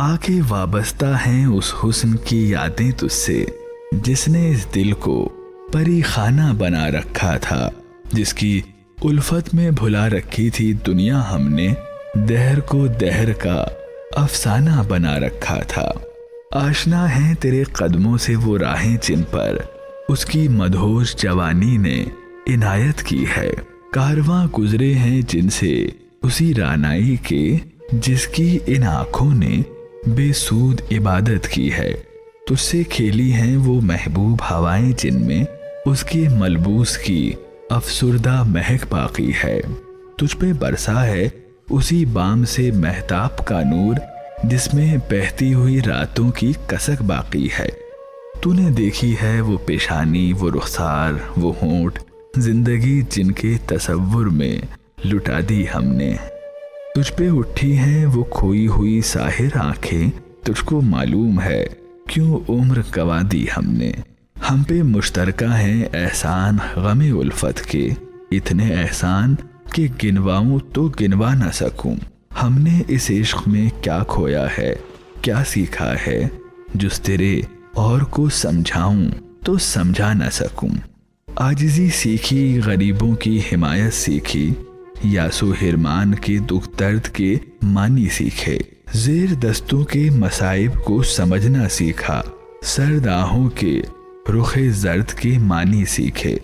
आके वाबस्ता हैं उस हुस्न की यादें तुझसे, जिसने इस दिल को परी खाना बना रखा था, जिसकी उल्फत में भुला रखी थी दुनिया हमने, दहर को दहर का अफसाना बना रखा था। आशना हैं तेरे कदमों से वो राहें जिन पर उसकी मदहोश जवानी ने इनायत की है, कारवां गुजरे हैं जिनसे उसी रानाई के, जिसकी इन आँखों ने बेसूद इबादत की है। तुझसे खेली हैं वो महबूब हवाएं जिनमें उसके मलबूस की अफसुर्दा महक बाकी है। तुझ पे बरसा है उसी बाम से महताब का नूर, जिसमें बहती हुई रातों की कसक बाकी है। तूने देखी है वो पेशानी, वो रुखसार, वो होंठ, जिंदगी जिनके तसव्वुर में लुटा दी हमने। तुझ पे उठी हैं वो खोई हुई साहिर आंखें, तुझको मालूम है क्यों उम्र गवा दी हमने। हम पे मुश्तरका हैं एहसान गमे उल्फत के, इतने एहसान कि गिनवाऊं तो गिनवा न सकूं। हमने इस इश्क में क्या खोया है, क्या सीखा है, जुस तेरे और को समझाऊं तो समझा न सकूं। आजिज़ी सीखी, गरीबों की हिमायत सीखी, यासो हिरमान के दुख दर्द के मानी सीखे। ज़ेर दस्तों के मसाइब को समझना सीखा, सर्द आहों के रुखे जर्द के मानी सीखे।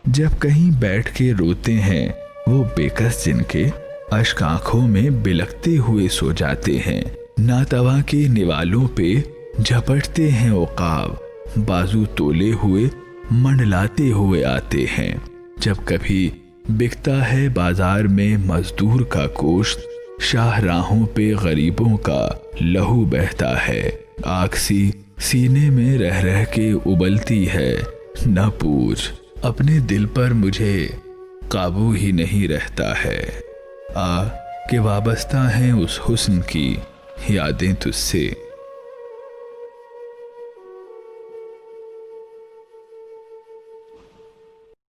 जब कहीं बैठ के रोते हैं वो बेकस जिनके, अश्क आँखों में बिलखते हुए सो जाते हैं। नातवा के निवालों पे झपटते हैं उकाब, बाजू तोले हुए मंडलाते हुए आते हैं। जब कभी बिकता है बाजार में मजदूर का गोश्त, शाहराहों पे गरीबों का लहू बहता है। आग सी सीने में रह रह के उबलती है, न पूछ अपने दिल पर मुझे काबू ही नहीं रहता है। आ के वाबस्ता हैं उस हुस्न की यादें तुझसे।